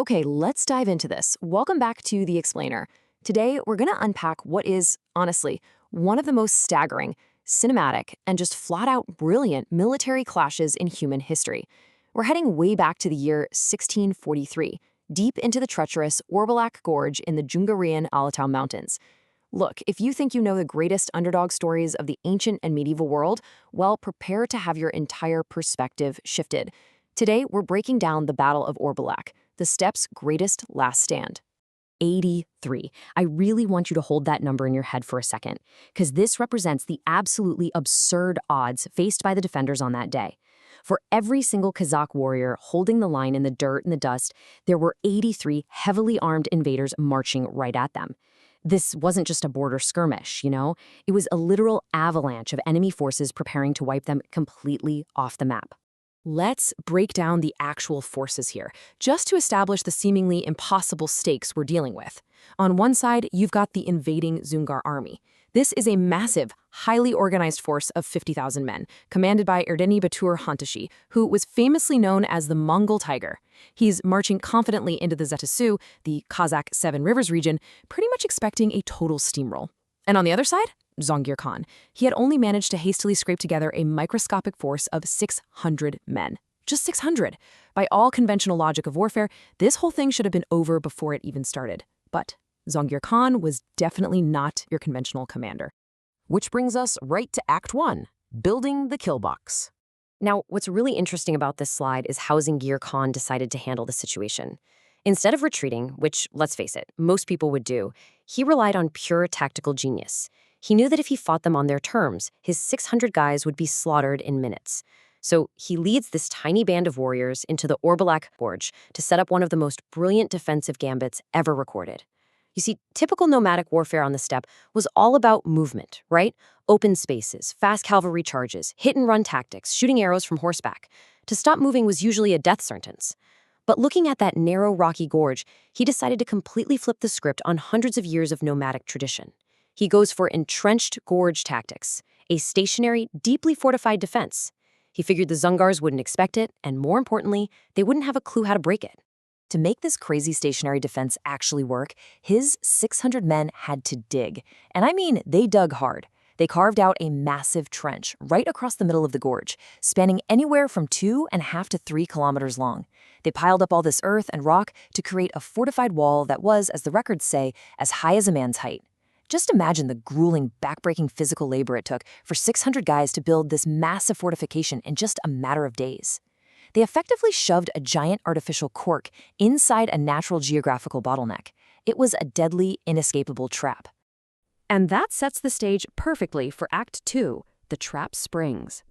Okay, let's dive into this. Welcome back to The Explainer. Today, we're going to unpack what is, honestly, one of the most staggering, cinematic, and just flat-out brilliant military clashes in human history. We're heading way back to the year 1643, deep into the treacherous Orbulak Gorge in the Dzungarian Alatau Mountains. Look, if you think you know the greatest underdog stories of the ancient and medieval world, well, prepare to have your entire perspective shifted. Today, we're breaking down the Battle of Orbulak, the steppes' greatest last stand. 83. I really want you to hold that number in your head for a second, because this represents the absolutely absurd odds faced by the defenders on that day. For every single Kazakh warrior holding the line in the dirt and the dust, there were 83 heavily armed invaders marching right at them. This wasn't just a border skirmish, It was a literal avalanche of enemy forces preparing to wipe them completely off the map. Let's break down the actual forces here, just to establish the seemingly impossible stakes we're dealing with. On one side, you've got the invading Dzungar army. This is a massive, highly organized force of 50,000 men, commanded by Erdeni Batur Hantashi, who was famously known as the Mongol Tiger. He's marching confidently into the Zetasu, the Kazakh Seven Rivers region, pretty much expecting a total steamroll. And on the other side, Zhangir Khan. He had only managed to hastily scrape together a microscopic force of 600 men. Just 600. By all conventional logic of warfare, this whole thing should have been over before it even started. But Zhangir Khan was definitely not your conventional commander. Which brings us right to Act 1, building the kill box. Now, what's really interesting about this slide is how Zhangir Khan decided to handle the situation. Instead of retreating, which, let's face it, most people would do, he relied on pure tactical genius. He knew that if he fought them on their terms, his 600 guys would be slaughtered in minutes. So he leads this tiny band of warriors into the Orbulak Gorge to set up one of the most brilliant defensive gambits ever recorded. You see, typical nomadic warfare on the steppe was all about movement, right? Open spaces, fast cavalry charges, hit-and-run tactics, shooting arrows from horseback. To stop moving was usually a death sentence. But looking at that narrow, rocky gorge, he decided to completely flip the script on hundreds of years of nomadic tradition. He goes for entrenched gorge tactics, a stationary, deeply fortified defense. He figured the Dzungars wouldn't expect it, and more importantly, they wouldn't have a clue how to break it. To make this crazy stationary defense actually work, his 600 men had to dig. And I mean, they dug hard. They carved out a massive trench right across the middle of the gorge, spanning anywhere from 2.5 to 3 kilometers long. They piled up all this earth and rock to create a fortified wall that was, as the records say, as high as a man's height. Just imagine the grueling, backbreaking physical labor it took for 600 guys to build this massive fortification in just a matter of days. They effectively shoved a giant artificial cork inside a natural geographical bottleneck. It was a deadly, inescapable trap. And that sets the stage perfectly for Act 2, the trap springs.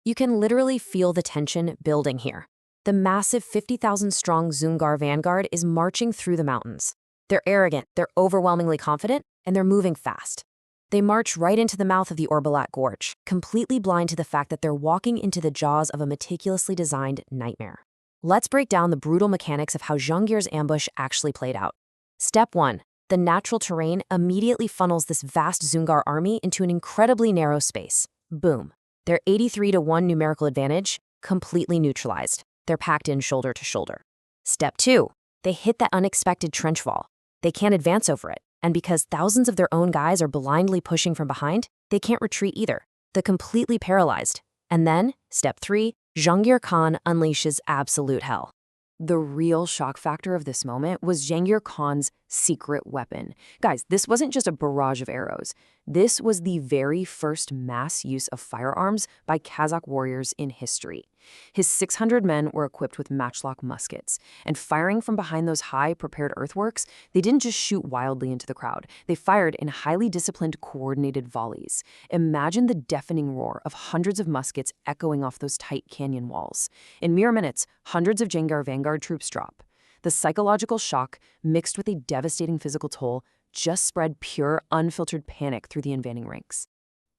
You can literally feel the tension building here. The massive 50,000-strong Dzungar vanguard is marching through the mountains. They're arrogant, they're overwhelmingly confident, and they're moving fast. They march right into the mouth of the Orbulak Gorge, completely blind to the fact that they're walking into the jaws of a meticulously designed nightmare. Let's break down the brutal mechanics of how Zhangir's ambush actually played out. Step 1. The natural terrain immediately funnels this vast Dzungar army into an incredibly narrow space. Boom. Their 83-1 numerical advantage, completely neutralized. They're packed in shoulder to shoulder. Step 2. They hit that unexpected trench wall. They can't advance over it. And because thousands of their own guys are blindly pushing from behind, they can't retreat either. They're completely paralyzed. And then, step 3, Zhangir Khan unleashes absolute hell. The real shock factor of this moment was Zhangir Khan's secret weapon. Guys, this wasn't just a barrage of arrows. This was the very first mass use of firearms by Kazakh warriors in history. His 600 men were equipped with matchlock muskets, and firing from behind those high, prepared earthworks, they didn't just shoot wildly into the crowd. They fired in highly disciplined, coordinated volleys. Imagine the deafening roar of hundreds of muskets echoing off those tight canyon walls. In mere minutes, hundreds of Dzungar vanguard troops drop. The psychological shock, mixed with a devastating physical toll, just spread pure, unfiltered panic through the invading ranks.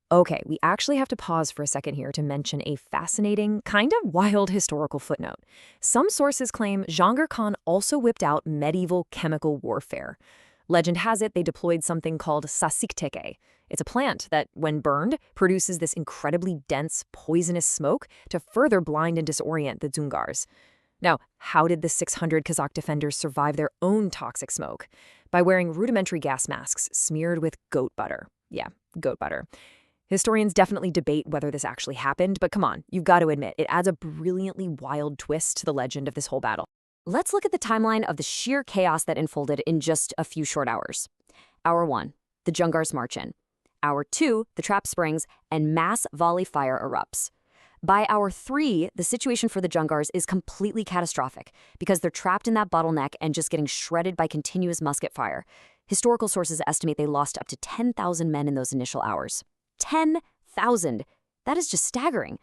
Okay, we actually have to pause for a second here to mention a fascinating, kind of wild historical footnote. Some sources claim Zhangir Khan also whipped out medieval chemical warfare. Legend has it they deployed something called sasikteke. It's a plant that, when burned, produces this incredibly dense, poisonous smoke to further blind and disorient the Dzungars. Now, how did the 600 Kazakh defenders survive their own toxic smoke? By wearing rudimentary gas masks smeared with goat butter. Yeah, goat butter. Historians definitely debate whether this actually happened, but come on, you've got to admit, it adds a brilliantly wild twist to the legend of this whole battle. Let's look at the timeline of the sheer chaos that unfolded in just a few short hours. Hour 1, the Dzungars march in. Hour 2, the trap springs, and mass volley fire erupts. By hour 3, the situation for the Dzungars is completely catastrophic because they're trapped in that bottleneck and just getting shredded by continuous musket fire. Historical sources estimate they lost up to 10,000 men in those initial hours. 10,000! That is just staggering.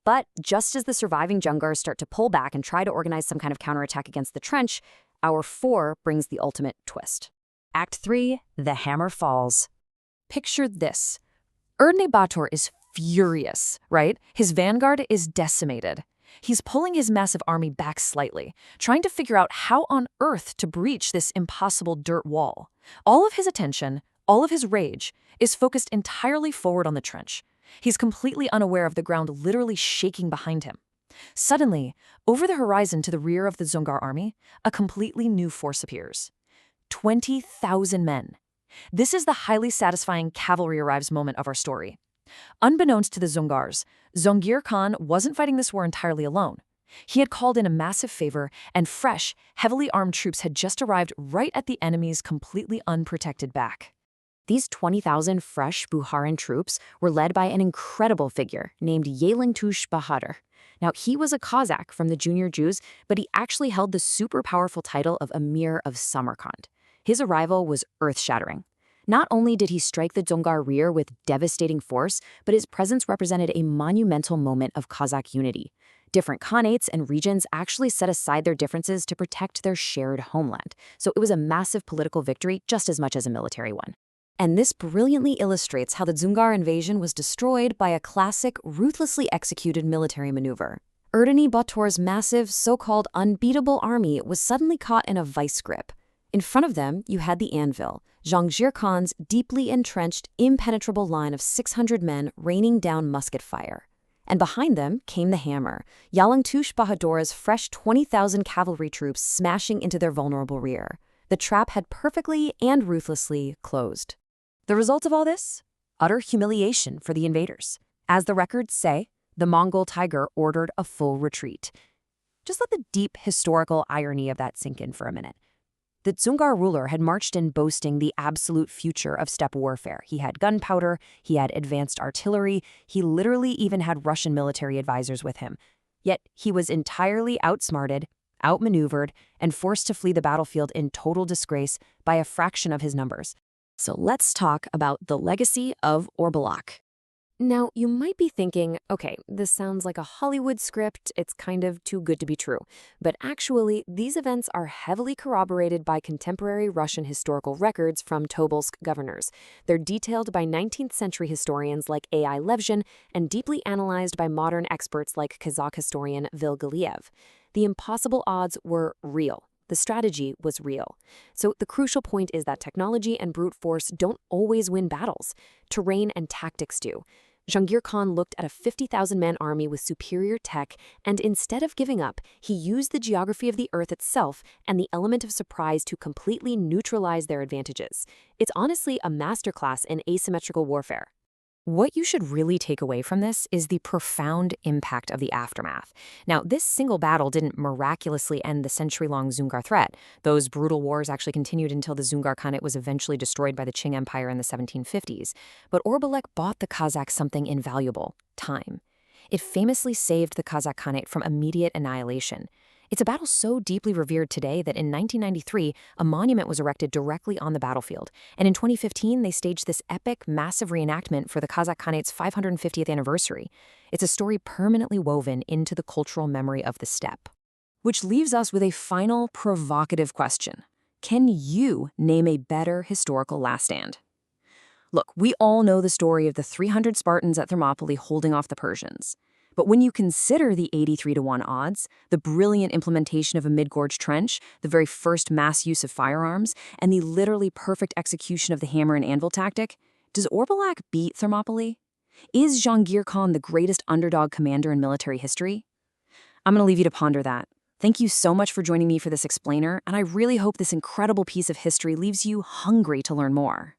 But just as the surviving Dzungars start to pull back and try to organize some kind of counterattack against the trench, hour 4 brings the ultimate twist. Act 3, the hammer falls. Picture this. Erdnay Bator is furious, right? His vanguard is decimated. He's pulling his massive army back slightly, trying to figure out how on earth to breach this impossible dirt wall. All of his attention, all of his rage, is focused entirely forward on the trench. He's completely unaware of the ground literally shaking behind him. Suddenly, over the horizon to the rear of the Dzungar army, a completely new force appears. 20,000 men. This is the highly satisfying cavalry arrives moment of our story. Unbeknownst to the Dzungars, Zhangir Khan wasn't fighting this war entirely alone. He had called in a massive favor, and fresh, heavily armed troops had just arrived right at the enemy's completely unprotected back. These 20,000 fresh Bukharan troops were led by an incredible figure named Yelingtush Bahadur. Now, he was a Kazakh from the Junior Jews, but he actually held the super powerful title of Emir of Samarkand. His arrival was earth-shattering. Not only did he strike the Dzungar rear with devastating force, but his presence represented a monumental moment of Kazakh unity. Different khanates and regions actually set aside their differences to protect their shared homeland, so it was a massive political victory just as much as a military one. And this brilliantly illustrates how the Dzungar invasion was destroyed by a classic, ruthlessly executed military maneuver. Erdnay Bator's massive, so-called unbeatable army was suddenly caught in a vice grip. In front of them, you had the anvil, Zhangir Khan's deeply entrenched, impenetrable line of 600 men raining down musket fire. And behind them came the hammer, Yelingtush Bahadur's fresh 20,000 cavalry troops smashing into their vulnerable rear. The trap had perfectly and ruthlessly closed. The result of all this? Utter humiliation for the invaders. As the records say, the Mongol tiger ordered a full retreat. Just let the deep historical irony of that sink in for a minute. The Dzungar ruler had marched in boasting the absolute future of steppe warfare. He had gunpowder, he had advanced artillery, he literally even had Russian military advisors with him. Yet he was entirely outsmarted, outmaneuvered, and forced to flee the battlefield in total disgrace by a fraction of his numbers. So let's talk about the legacy of Orbulak. Now, you might be thinking, okay, this sounds like a Hollywood script, it's kind of too good to be true. But actually, these events are heavily corroborated by contemporary Russian historical records from Tobolsk governors. They're detailed by 19th century historians like A.I. Levzhin and deeply analyzed by modern experts like Kazakh historian Vilgaliev. The impossible odds were real. The strategy was real. So the crucial point is that technology and brute force don't always win battles. Terrain and tactics do. Zhangir Khan looked at a 50,000-man army with superior tech, and instead of giving up, he used the geography of the Earth itself and the element of surprise to completely neutralize their advantages. It's honestly a masterclass in asymmetrical warfare. What you should really take away from this is the profound impact of the aftermath. Now, this single battle didn't miraculously end the century-long Dzungar threat. Those brutal wars actually continued until the Dzungar Khanate was eventually destroyed by the Qing Empire in the 1750s. But Orbulak bought the Kazakhs something invaluable: time. It famously saved the Kazakh Khanate from immediate annihilation. It's a battle so deeply revered today that in 1993, a monument was erected directly on the battlefield. And in 2015, they staged this epic, massive reenactment for the Kazakh Khanate's 550th anniversary. It's a story permanently woven into the cultural memory of the steppe. Which leaves us with a final, provocative question. Can you name a better historical last stand? Look, we all know the story of the 300 Spartans at Thermopylae holding off the Persians. But when you consider the 83-to-1 odds, the brilliant implementation of a mid-gorge trench, the very first mass use of firearms, and the literally perfect execution of the hammer and anvil tactic, does Orbulak beat Thermopylae? Is Zhangir Khan the greatest underdog commander in military history? I'm going to leave you to ponder that. Thank you so much for joining me for this explainer, and I really hope this incredible piece of history leaves you hungry to learn more.